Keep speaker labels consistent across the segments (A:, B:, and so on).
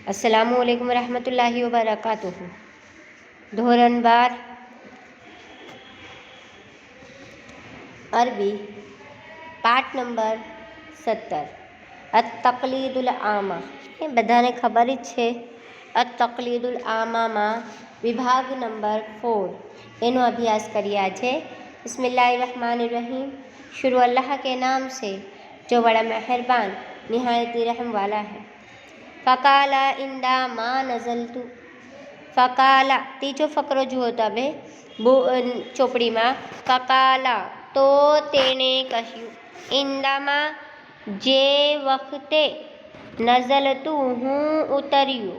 A: अस्सलामुअलैकुम रहमतुल्लाहि व बरकातुहू। धोरण 12 अरबी पाठ नंबर 17 अत-तक़लीदुल आमा। એ બધાને ખબર જ છે અત-તक़લીદુલ આમામાં વિભાગ નંબર 4 એનો અભ્યાસ કરીએ આજે। बिस्मिल्लाहिर्रहमानिर्रहीम। शुरू अल्लाह के नाम से जो बड़ा मेहरबान निहायती रहम वाला है। फ़काला इंदा मा नज़लतु। फ़काला तीजो फ़करो जुओ तबे ચોપડી માં फ़काला तो तेणे કહ્યું, इंदामा जे वखते, नज़लतु हूँ उतर्યું।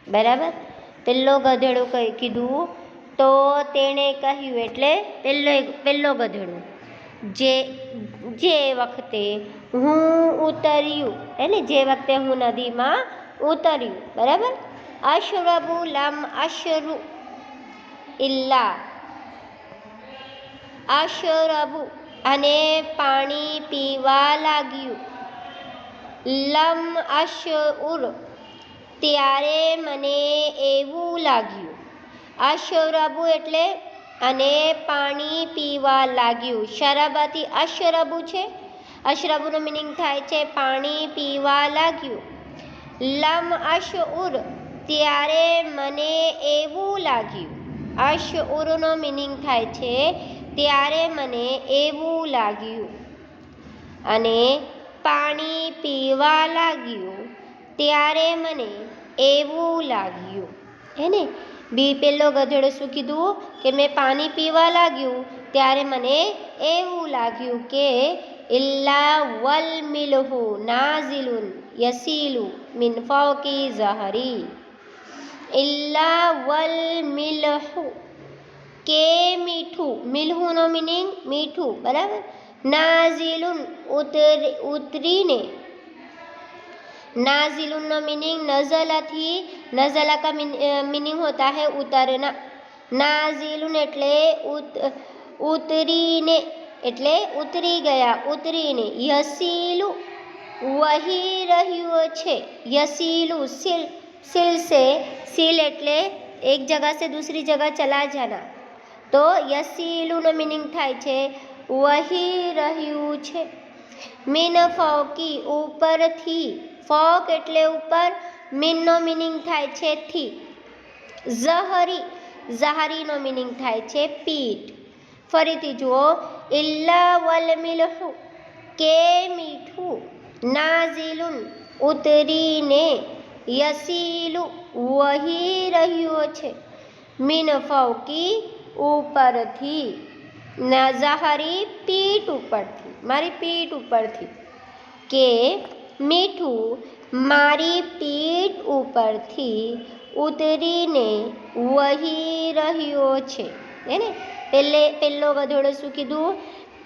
A: बराबर। पेलो गधेड़ो कीधुं तो तेणे કહ્યું એટલે पेलो गधेड़ो। जे वखते हूँ उतर्યું એને જે વખતે હું નદીમાં ઉતર્યું। બરાબર। અશરબુ લમ અશરુ ઇલ્લા અશરબુ અને પાણી પીવા લાગ્યું। લમ અશઉર ત્યારે મને એવું લાગ્યું। અશરબુ એટલે અને પાણી પીવા લાગ્યું। શરબથી અશરબુ છે। અશરબુનો મિનિંગ થાય છે પાણી પીવા લાગ્યું। લમ અશઉર ત્યારે મને એવું લાગ્યું। અશઉરનો મિનિંગ થાય છે ત્યારે મને એવું લાગ્યું। અને પાણી પીવા લાગ્યું ત્યારે મને એવું લાગ્યું। હે ને બી પેલો ગધેડો શું કીધું કે મેં પાણી પીવા લાગ્યું ત્યારે મને એવું લાગ્યું કે ઇલ્લા વલ મિલહુ નાઝિલુન યસીલુ મિન ફૌકી ઝહરી। ઇલ્લા વલ મિલહુ કે મીઠું, મિલહુનો મિનિંગ મીઠું। બરાબર। नाजिलुन उतरीने, नाजिलुन नो मीनिंग नज़ला थी। नज़ला का मीनिंग होता है उतरना। नाजिलुन एटले उतरीने एटले उतरी गया, उतरीने। यसीलु वही रह्यो छे। यसीलु सिल से, सिल एटले एक जगह से दूसरी जगह चला जाना। तो यसीलु नो मीनिंग थाय छे वही રહ્યું છે। મીન ફૌકી ઉપર થી, ફોક એટલે ઉપર, મીનનો મિનિંગ થાય છે થી। ઝહરી, ઝહરીનો મિનિંગ થાય છે પીઠ। ફરીથી જુઓ ઇલ્લા વલ મિલહુ કે મીઠું, નાઝિલુન ઉતરીને, યસીલુ વહી રહ્યો છે, મીન ફૌકી ઉપરથી, ઝહરી પીઠ ઉપરથી, મારી પીઠ ઉપરથી। કે મીઠું મારી પીઠ ઉપરથી ઉતરીને વહી રહ્યો છે। है ने पेलो गधेड़ो શું કીધું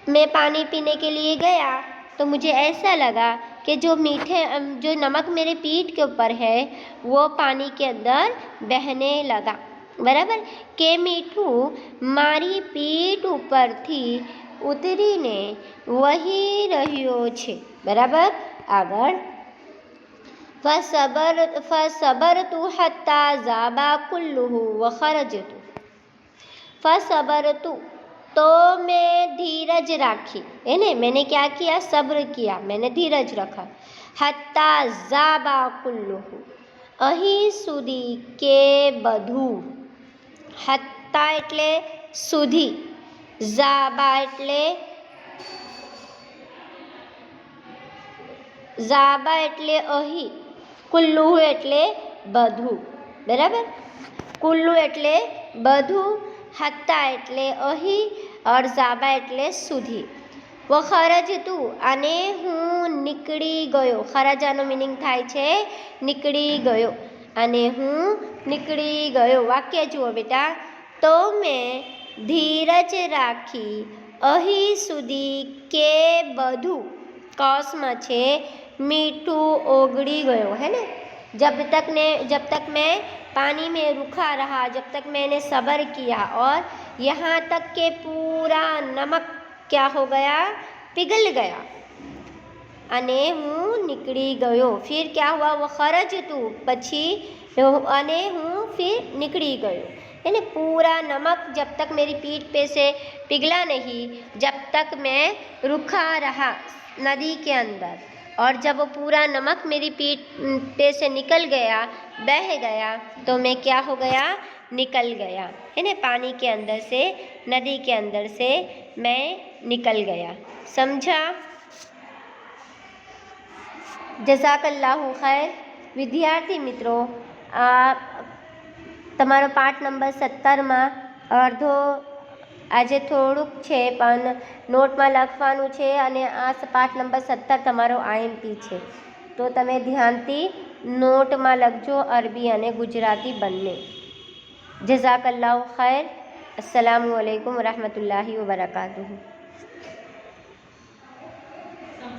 A: मैं पानी पीने के लिए गया तो मुझे ऐसा लगा कि जो नमक मेरे पीठ के ऊपर है वो पानी के अंदर बहने लगा। बराबर। के मीठू मारी पीठ ઉપરથી ઉતરીને વહી રહ્યો છે। બરાબર। આગળ ફસબરતુ હત્તા ઝાબા કુલ્લુહુ વખરજતુ। फसबरतु तो मैं धीरज राखी। है ने मैंने क्या किया, सब्र किया, मैंने धीरज रखा। हत्ता ज़ाबा कुल्लुहु અહીં સુધી કે બધું। હત્તા એટલે સુધી, ઝાબા એટલે અહીં, કુલ્લુહુ એટલે બધું। બરાબર। કુલ્લુ એટલે બધું, હત્તા એટલે અહીં, और ઝાબા એટલે સુધી। વખરજતુ અને હું નીકળી ગયો। ખરજાનો મિનિંગ થાય છે નીકળી ગયો, અને હું નીકળી ગયો। વાક્ય જુઓ બેટા। તો મેં ધીરજ રાખી અહીં સુધી કે બધું, કૌંસમાં છે મીઠું ઓગળી ગયો। है ना। जब तक मैं पानी में रुका रहा, जब तक मैंने सब्र किया, और यहाँ तक के पूरा नमक क्या हो गया, पिघल गया। અને હું નીકળી ગયો. फिर क्या हुआ? वो खरजतु પછી અને હું फिर निकली गयो. यानी पूरा नमक जब तक मेरी पीठ पे से पिघला नहीं, जब तक मैं रुका रहा नदी के अंदर, और जब वो पूरा नमक मेरी पीठ पे से निकल गया, बह गया, तो मैं क्या हो गया? निकल गया. यानी पानी के अंदर से, नदी के अंदर से मैं निकल गया. समझा? જઝાકલ્લાહુ ખૈર. વિદ્યાર્થી મિત્રો, આ તમારો પાઠ નંબર 17માં અડધો આજે થોડુંક છે પણ નોટમાં લખવાનું છે, અને આ પાઠ નંબર 17 તમારો આઈએમપી છે. તો તમે ધ્યાનથી નોટમાં લખજો, અરબી અને ગુજરાતી બંને. જઝાકલ્લાહુ ખૈર. અસ્સલામુ અલૈકુમ વરહમતુલ્લાહિ વબરકાતુહુ.